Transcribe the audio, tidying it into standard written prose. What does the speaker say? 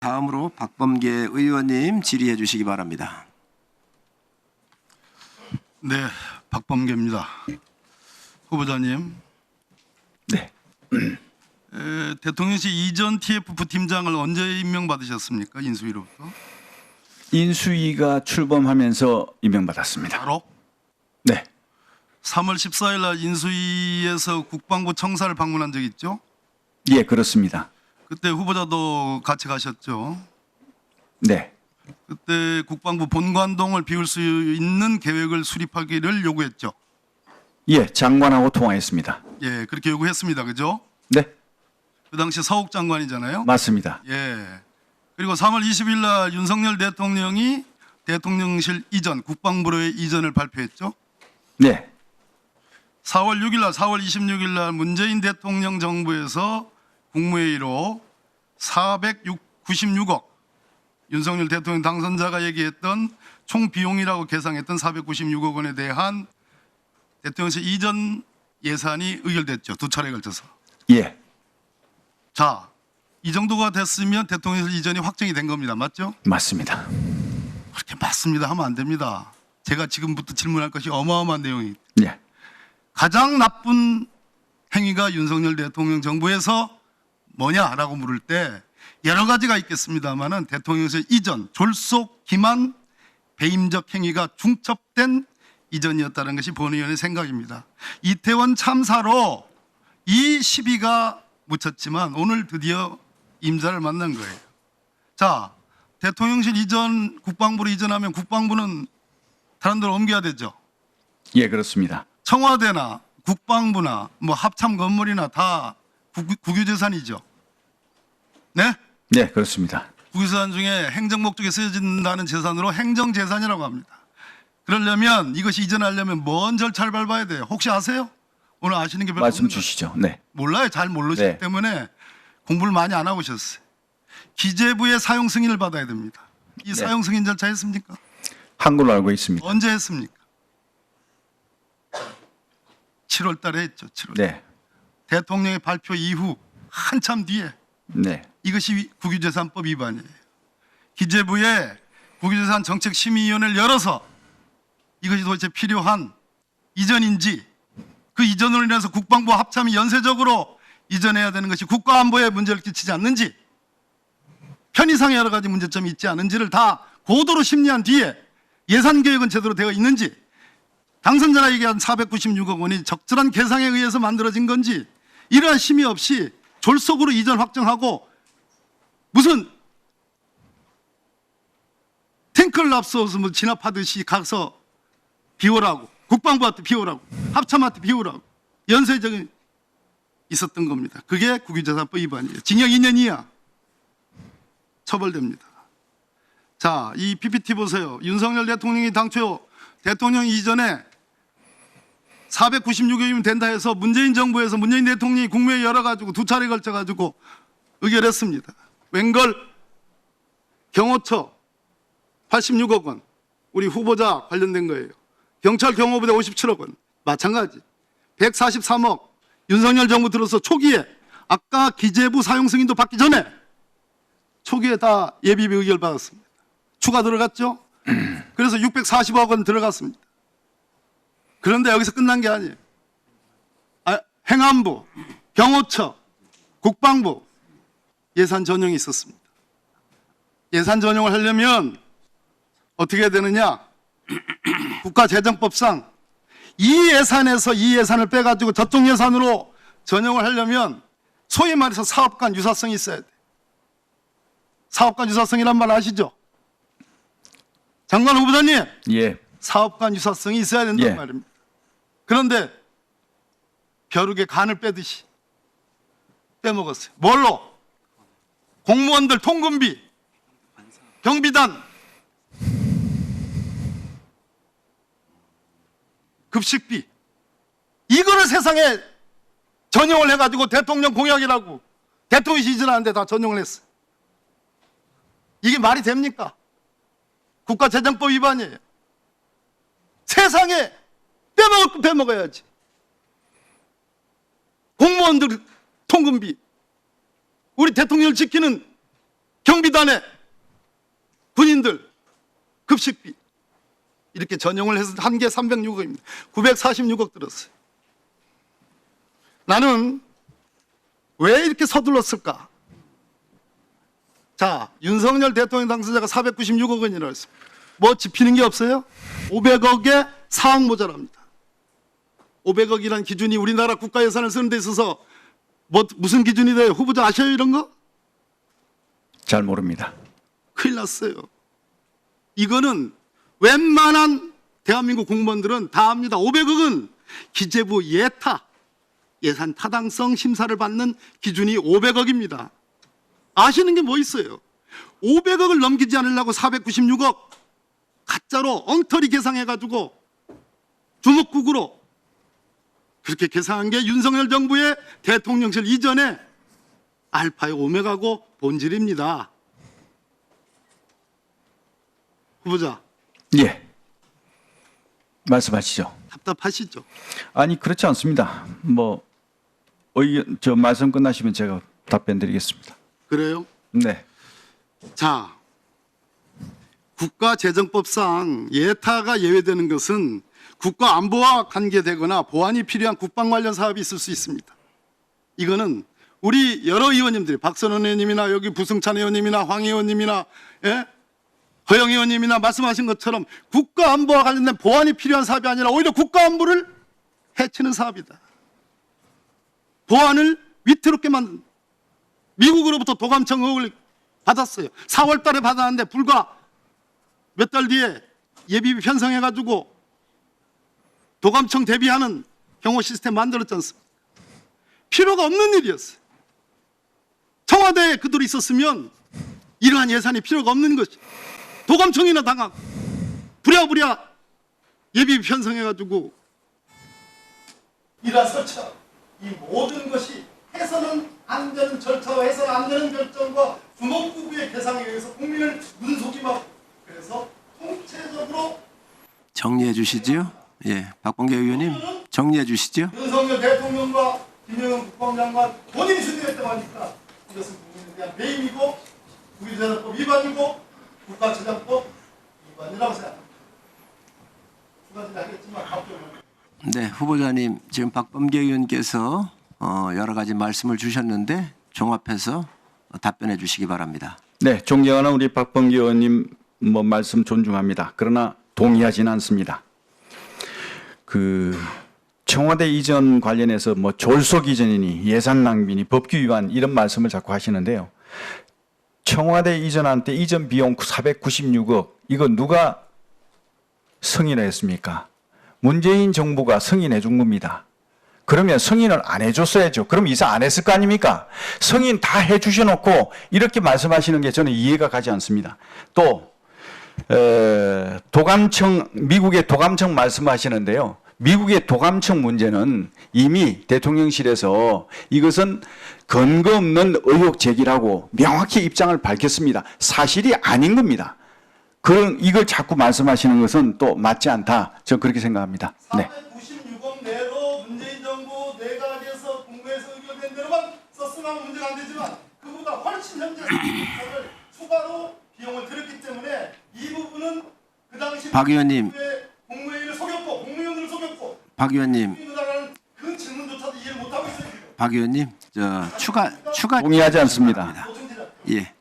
다음으로 박범계 의원님 질의해 주시기 바랍니다. 네, 박범계입니다. 후보자님, 네. 대통령실 이전 TF 부팀장을 언제 임명받으셨습니까? 인수위로부터? 인수위가 출범하면서 임명받았습니다. 바로 네, 3월 14일 날 인수위에서 국방부 청사를 방문한 적 있죠? 예, 그렇습니다. 그때 후보자도 같이 가셨죠? 네, 그때 국방부 본관동을 비울 수 있는 계획을 수립하기를 요구했죠. 예, 장관하고 통화했습니다. 예, 그렇게 요구했습니다. 그죠? 네, 그 당시 서욱 장관이잖아요. 맞습니다. 예. 그리고 3월 20일 날 윤석열 대통령이 대통령실 이전, 국방부로의 이전을 발표했죠. 네, 4월 6일 날, 4월 26일 날 문재인 대통령 정부에서 국무회의로 496억 윤석열 대통령 당선자가 얘기했던 총 비용이라고 계상했던 496억 원에 대한 대통령실 이전 예산이 의결됐죠. 두 차례에 걸쳐서. 예, 자, 이 정도가 됐으면 대통령실 이전이 확정이 된 겁니다. 맞죠? 맞습니다. 그렇게 맞습니다 하면 안 됩니다. 제가 지금부터 질문할 것이 어마어마한 내용이. 예, 가장 나쁜 행위가 윤석열 대통령 정부에서 뭐냐라고 물을 때 여러 가지가 있겠습니다만은 대통령실 이전, 졸속, 기만, 배임적 행위가 중첩된 이전이었다는 것이 본 의원의 생각입니다. 이태원 참사로 이 시비가 묻혔지만 오늘 드디어 임자를 만난 거예요. 자, 대통령실 이전, 국방부로 이전하면 국방부는 다른 데로 옮겨야 되죠. 예, 그렇습니다. 청와대나 국방부나 뭐 합참 건물이나 다 국유재산이죠. 네? 네, 그렇습니다. 국유재산 중에 행정 목적에 쓰여진다는 재산으로 행정재산이라고 합니다. 그러려면 이것이 이전하려면 뭔 절차를 밟아야 돼요? 혹시 아세요? 오늘 아시는 게 별로 말씀 없는 것 주시죠. 네, 몰라요. 잘 모르시기 네. 때문에 공부를 많이 안 하고 오셨어요. 기재부의 사용 승인을 받아야 됩니다. 이 네. 사용 승인 절차 했습니까? 한 걸로 알고 있습니다. 언제 했습니까? 7월 달에 했죠. 7월. 네, 대통령의 발표 이후 한참 뒤에 네, 이것이 국유재산법 위반이에요. 기재부에 국유재산 정책심의위원회를 열어서 이것이 도대체 필요한 이전인지 그 이전으로 인해서 국방부 합참이 연쇄적으로 이전해야 되는 것이 국가안보에 문제를 끼치지 않는지 편의상의 여러 가지 문제점이 있지 않은지를 다 고도로 심리한 뒤에 예산계획은 제대로 되어 있는지 당선자가 얘기한 496억 원이 적절한 계상에 의해서 만들어진 건지 이러한 심의 없이 졸속으로 이전 확정하고 무슨 탱크를 앞서서 뭐 진압하듯이 가서 비워라고 국방부한테 비워라고 합참한테 비워라고 연쇄적인 있었던 겁니다. 그게 국유재산법 위반이에요. 징역 2년 이하 처벌됩니다. 자, 이 PPT 보세요. 윤석열 대통령이 당초 대통령 이전에 496억이면 된다 해서 문재인 정부에서 문재인 대통령이 국무회의 열어가지고 두 차례 걸쳐가지고 의결했습니다. 웬걸 경호처 86억 원 우리 후보자 관련된 거예요. 경찰 경호부대 57억 원 마찬가지 143억 윤석열 정부 들어서 초기에 아까 기재부 사용 승인도 받기 전에 초기에 다 예비비 의결 받았습니다. 추가 들어갔죠? 그래서 640억 원 들어갔습니다. 그런데 여기서 끝난 게 아니에요. 행안부, 경호처, 국방부 예산 전용이 있었습니다. 예산 전용을 하려면 어떻게 해야 되느냐? 국가재정법상 이 예산에서 이 예산을 빼가지고 저쪽 예산으로 전용을 하려면 소위 말해서 사업간 유사성이 있어야 돼. 사업간 유사성이란 말 아시죠? 장관 후보자님, 예, 사업간 유사성이 있어야 된다는 예. 말입니다. 그런데 벼룩에 간을 빼듯이 빼먹었어요. 뭘로? 공무원들 통근비, 경비단, 급식비 이거를 세상에 전용을 해가지고 대통령 공약이라고 대통령이 이전하는데 다 전용을 했어요. 이게 말이 됩니까? 국가재정법 위반이에요. 세상에 빼먹을 거 빼먹어야지. 공무원들 통근비, 우리 대통령을 지키는 경비단의 군인들 급식비 이렇게 전용을 해서 한 개 306억입니다. 946억 들었어요. 나는 왜 이렇게 서둘렀을까? 자, 윤석열 대통령 당선자가 496억 원이라고 했습니다. 뭐 집히는 게 없어요? 500억의 사항 모자랍니다. 500억이라는 기준이 우리나라 국가 예산을 쓰는 데 있어서 무슨 기준이 돼요? 후보자 아셔요 이런 거? 잘 모릅니다. 큰일 났어요. 이거는 웬만한 대한민국 공무원들은 다 압니다. 500억은 기재부 예산 타당성 심사를 받는 기준이 500억입니다. 아시는 게 뭐 있어요? 500억을 넘기지 않으려고 496억 가짜로 엉터리 계상해가지고 주먹국으로 그렇게 계산한 게 윤석열 정부의 대통령실 이전에 알파의 오메가고 본질입니다. 후보자 예. 말씀하시죠. 답답하시죠? 아니 그렇지 않습니다. 뭐 저 말씀 끝나시면 제가 답변드리겠습니다. 그래요? 네. 자, 국가재정법상 예타가 예외되는 것은 국가안보와 관계되거나 보안이 필요한 국방 관련 사업이 있을 수 있습니다. 이거는 우리 여러 의원님들이 박선원 의원님이나 여기 부승찬 의원님이나 황 의원님이나 허영 의원님이나 말씀하신 것처럼 국가안보와 관련된 보안이 필요한 사업이 아니라 오히려 국가안보를 해치는 사업이다. 보안을 위태롭게 만든 미국으로부터 도감청 의혹을 받았어요. 4월 달에 받았는데 불과 몇 달 뒤에 예비비 편성해가지고 도감청 대비하는 경호 시스템 만들었지 않습니까? 필요가 없는 일이었어요. 청와대에 그들이 있었으면 이러한 예산이 필요가 없는 것이 도감청이나 당하고 부랴부랴 예비비 편성해가지고 이러한 설치하고 이 모든 것이 해서는 안 되는 절차와 해서는 안 되는 결정과 주먹구구의 계상에 의해서 국민을 눈속임하고 그래서 통체적으로 정리해 주시지요. 예, 박범계 의원님 정리해 주시죠. 윤석열 대통령과 김영은 국방장관 본인이 주도했다고 하니까 이것은 국민에 대한 배임이고 국유재산법 위반이고 국가재정법 위반이라고 생각합니다. 두 가지를 하겠지만 답변을 네, 후보자님 지금 박범계 의원께서 여러 가지 말씀을 주셨는데 종합해서 답변해 주시기 바랍니다. 네, 존경하는 우리 박범계 의원님 뭐 말씀 존중합니다. 그러나 동의하지는 않습니다. 청와대 이전 관련해서 뭐 졸속 이전이니 예산 낭비니 법규 위반 이런 말씀을 자꾸 하시는데요. 청와대 이전한 때 이전 비용 496억 이거 누가 승인을 했습니까? 문재인 정부가 승인해 준 겁니다. 그러면 승인을 안 해줬어야죠. 그럼 이사 안 했을 거 아닙니까? 승인 다 해주셔놓고 이렇게 말씀하시는 게 저는 이해가 가지 않습니다. 또 미국의 도감청 말씀하시는데요. 미국의 도감청 문제는 이미 대통령실에서 이것은 근거 없는 의혹 제기라고 명확히 입장을 밝혔습니다. 사실이 아닌 겁니다. 이걸 자꾸 말씀하시는 것은 또 맞지 않다. 저는 그렇게 생각합니다. 네. 496억 내로 문재인 정부 내각에서 국무에서 의결된 대로만 썼으면 문제가 안 되지만 그보다 훨씬 현재 추가로 비용을 들였기 때문에 이 부분은 그 당시 박 의원님. 국무회의를 속였고 국무위원들을 속였고 박 의원님, 그 질문조차도 이해를 못하고 있어요. 박 의원님, 추가 동의하지 않습니다. 보충 예.